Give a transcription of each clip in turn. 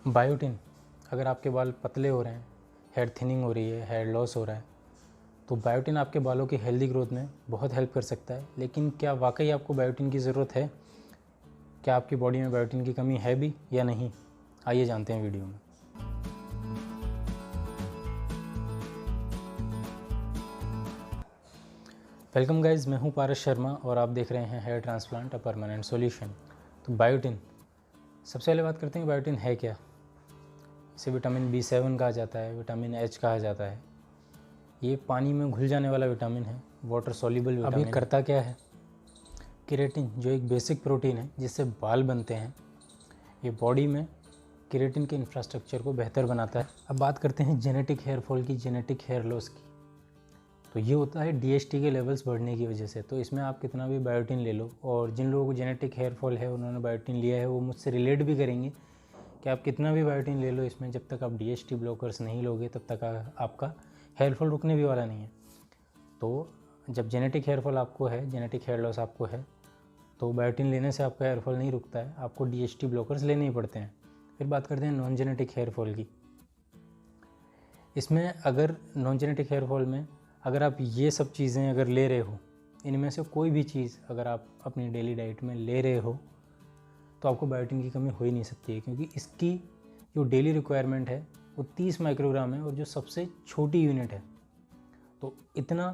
Biotin, अगर आपके बाल पतले हो रहे हैं, हेयर थिनिंग हो रही है, हेयर लॉस हो रहा है, तो बायोटिन आपके बालों की हेल्दी ग्रोथ में बहुत हेल्प कर सकता है। लेकिन क्या वाकई आपको बायोटिन की ज़रूरत है? क्या आपकी बॉडी में बायोटिन की कमी है भी या नहीं? आइए जानते हैं वीडियो में। वेलकम गाइज, मैं हूं पारस शर्मा और आप देख रहे हैं hair transplant a permanent solution. तो बायोटिन, सबसे पहले बात करते हैं बायोटिन है क्या। इसे विटामिन B7 कहा जाता है, विटामिन H कहा जाता है। ये पानी में घुल जाने वाला विटामिन है, वाटर सॉल्युबल विटामिन। अब ये करता क्या है? केराटिन, जो एक बेसिक प्रोटीन है जिससे बाल बनते हैं, ये बॉडी में केराटिन के इंफ्रास्ट्रक्चर को बेहतर बनाता है। अब बात करते हैं जेनेटिक हेयर फॉल की, जेनेटिक हेयर लॉस की। तो ये होता है DHT के लेवल्स बढ़ने की वजह से। तो इसमें आप कितना भी बायोटिन ले लो, और जिन लोगों को जेनेटिक हेयर फॉल है, उन्होंने बायोटिन लिया है, वो मुझसे रिलेट भी करेंगे कि आप कितना भी बायोटिन ले लो, इसमें जब तक आप DHT ब्लॉकर्स नहीं लोगे तब तक आपका हेयर फॉल रुकने भी वाला नहीं है। तो जब जेनेटिक हेयर फॉल आपको है, जेनेटिक हेयर लॉस आपको है, तो बायोटिन लेने से आपका हेयर फॉल नहीं रुकता है, आपको DHT ब्लॉकर्स लेने ही पड़ते हैं। फिर बात करते हैं नॉन जेनेटिक हेयर फॉल की। इसमें अगर नॉन जेनेटिक हेयर फॉल में अगर आप ये सब चीज़ें अगर ले रहे हो, इनमें से कोई भी चीज़ अगर आप अपनी डेली डाइट में ले रहे हो, तो आपको बायोटिन की कमी हो ही नहीं सकती है, क्योंकि इसकी जो डेली रिक्वायरमेंट है वो 30 माइक्रोग्राम है, और जो सबसे छोटी यूनिट है। तो इतना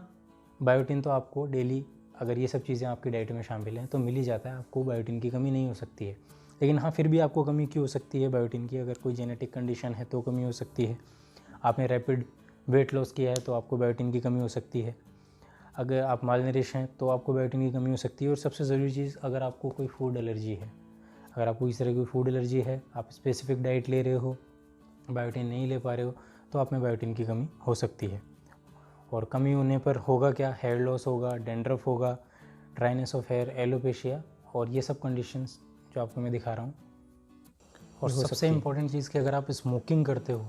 बायोटिन तो आपको डेली, अगर ये सब चीज़ें आपकी डाइट में शामिल हैं, तो मिल ही जाता है, आपको बायोटिन की कमी नहीं हो सकती है। लेकिन हाँ, फिर भी आपको कमी क्यों हो सकती है बायोटिन की? अगर कोई जेनेटिक कंडीशन है तो कमी हो सकती है। आपने रैपिड वेट लॉस किया है तो आपको बायोटिन की कमी हो सकती है। अगर आप मालनरिश हैं तो आपको बायोटिन की कमी हो सकती है। और सबसे ज़रूरी चीज़, अगर आपको कोई फूड एलर्जी है, अगर आपको इस तरह की फूड एलर्जी है, आप स्पेसिफिक डाइट ले रहे हो, बायोटिन नहीं ले पा रहे हो, तो आप में बायोटिन की कमी हो सकती है। और कमी होने पर होगा क्या? हेयर लॉस होगा, डेंड्रफ होगा, ड्राइनेस ऑफ हेयर, एलोपेशिया, और ये सब कंडीशंस जो आपको मैं दिखा रहा हूँ। और सबसे इम्पॉर्टेंट चीज़ कि अगर आप स्मोकिंग करते हो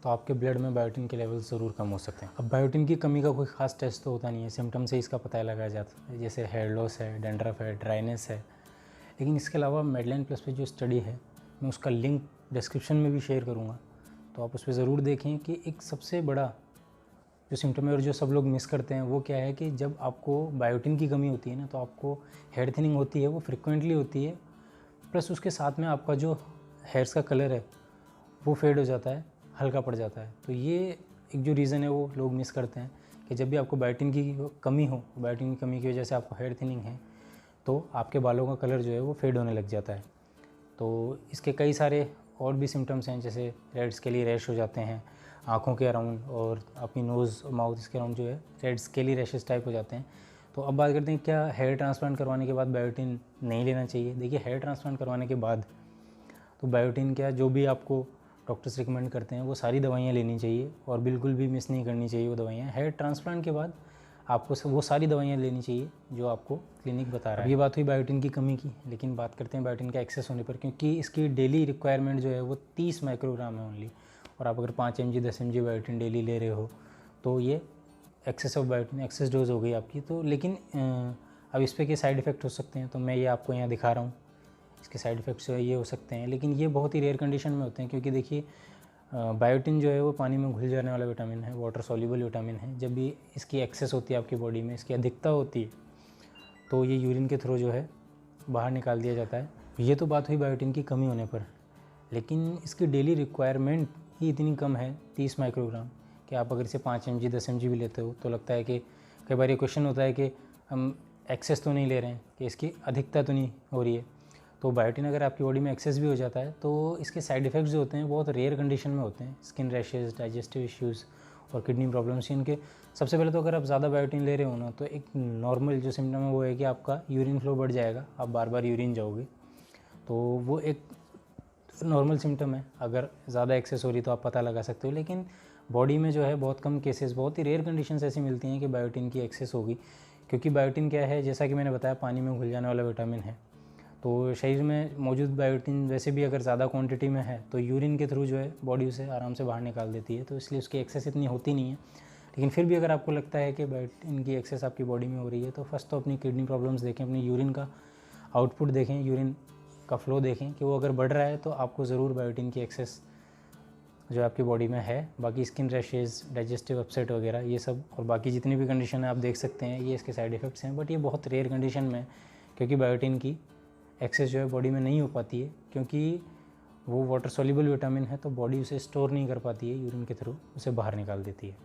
तो आपके ब्लड में बायोटिन के लेवल ज़रूर कम हो सकते हैं। अब बायोटिन की कमी का कोई ख़ास टेस्ट तो होता नहीं है, सिम्टम से इसका पता लगाया जाता है, जैसे हेयर लॉस है, डेंड्रफ है, ड्राइनेस है। लेकिन इसके अलावा मेडलाइन प्लस पे जो स्टडी है, मैं उसका लिंक डिस्क्रिप्शन में भी शेयर करूँगा, तो आप उस पर ज़रूर देखें कि एक सबसे बड़ा जो सिम्टम है और जो सब लोग मिस करते हैं वो क्या है कि जब आपको बायोटिन की कमी होती है ना, तो आपको हेयर थिनिंग होती है, वो फ्रिक्वेंटली होती है, प्लस उसके साथ में आपका जो हेयर्स का कलर है वो फेड हो जाता है, हल्का पड़ जाता है। तो ये एक जो रीज़न है वो लोग मिस करते हैं कि जब भी आपको बायोटिन की कमी हो, बायोटिन की कमी की वजह से आपको हेयर थिनिंग है, तो आपके बालों का कलर जो है वो फेड होने लग जाता है। तो इसके कई सारे और भी सिम्टम्स हैं, जैसे रेड स्केली रैश हो जाते हैं आँखों के अराउंड, और अपनी नोज़ माउथ इसके अराउंड जो है रेड स्केली रैशेस टाइप हो जाते हैं। तो अब बात करते हैं, क्या हेयर ट्रांसप्लांट करवाने के बाद बायोटिन नहीं लेना चाहिए? देखिए, हेयर ट्रांसप्लांट करवाने के बाद तो बायोटिन क्या, जो भी आपको डॉक्टर्स रिकमेंड करते हैं वो सारी दवाइयाँ लेनी चाहिए, और बिल्कुल भी मिस नहीं करनी चाहिए वो दवाइयाँ। हेयर ट्रांसप्लांट के बाद आपको वो सारी दवाइयाँ लेनी चाहिए जो आपको क्लिनिक बता रहा है। ये बात हुई बायोटिन की कमी की, लेकिन बात करते हैं बायोटिन का एक्सेस होने पर, क्योंकि इसकी डेली रिक्वायरमेंट जो है वो 30 माइक्रोग्राम है ओनली, और आप अगर 5 mg 10 mg बायोटिन डेली ले रहे हो, तो ये excess of biotin, excess dose हो गई आपकी। तो लेकिन अब इस पर क्या साइड इफ़ेक्ट हो सकते हैं, तो मैं ये आपको यहाँ दिखा रहा हूँ। इसके साइड इफ़ेक्ट्स ये हो सकते हैं, लेकिन ये बहुत ही रेयर कंडीशन में होते हैं, क्योंकि देखिए बायोटिन जो है वो पानी में घुल जाने वाला विटामिन है, वाटर सॉल्युबल विटामिन है। जब भी इसकी एक्सेस होती है आपकी बॉडी में, इसकी अधिकता होती है, तो ये यूरिन के थ्रू जो है बाहर निकाल दिया जाता है। ये तो बात हुई बायोटिन की कमी होने पर, लेकिन इसकी डेली रिक्वायरमेंट ही इतनी कम है, 30 माइक्रोग्राम, कि आप अगर इसे 5 mg 10 mg भी लेते हो तो लगता है कि कई बार ये क्वेश्चन होता है कि हम एक्सेस तो नहीं ले रहे हैं, कि इसकी अधिकता तो नहीं हो रही है। तो बायोटिन अगर आपकी बॉडी में एक्सेस भी हो जाता है, तो इसके साइड इफ़ेक्ट्स जो होते हैं बहुत रेयर कंडीशन में होते हैं, स्किन रैशेज़, डाइजेस्टिव इश्यूज़ और किडनी प्रॉब्लम्स। इनके सबसे पहले तो अगर आप ज़्यादा बायोटिन ले रहे हो ना, तो एक नॉर्मल जो सिम्टम है वो है कि आपका यूरिन फ्लो बढ़ जाएगा, आप बार बार यूरिन जाओगे, तो वो एक नॉर्मल सिम्टम है। अगर ज़्यादा एक्सेस हो रही तो आप पता लगा सकते हो, लेकिन बॉडी में जो है बहुत कम केसेस, बहुत ही रेयर कंडीशंस ऐसी मिलती हैं कि बायोटिन की एक्सेस होगी। क्योंकि बायोटिन क्या है, जैसा कि मैंने बताया, पानी में घुल जाने वाला विटामिन है। तो शरीर में मौजूद बायोटिन वैसे भी अगर ज़्यादा क्वांटिटी में है तो यूरिन के थ्रू जो है बॉडी उसे आराम से बाहर निकाल देती है, तो इसलिए उसकी एक्सेस इतनी होती नहीं है। लेकिन फिर भी अगर आपको लगता है कि बायोटिन की एक्सेस आपकी बॉडी में हो रही है, तो फर्स्ट तो अपनी किडनी प्रॉब्लम्स देखें, अपनी यूरिन का आउटपुट देखें, यूरिन का फ्लो देखें कि वो अगर बढ़ रहा है तो आपको ज़रूर बायोटिन की एक्सेस जो आपकी बॉडी में है। बाकी स्किन रैशेज़, डाइजेस्टिव अपसेट वगैरह ये सब और बाकी जितनी भी कंडीशन है आप देख सकते हैं, ये इसके साइड इफ़ेक्ट्स हैं। बट ये बहुत रेयर कंडीशन में, क्योंकि बायोटिन की एक्सेस जो है बॉडी में नहीं हो पाती है, क्योंकि वो वाटर सॉल्युबल विटामिन है, तो बॉडी उसे स्टोर नहीं कर पाती है, यूरिन के थ्रू उसे बाहर निकाल देती है।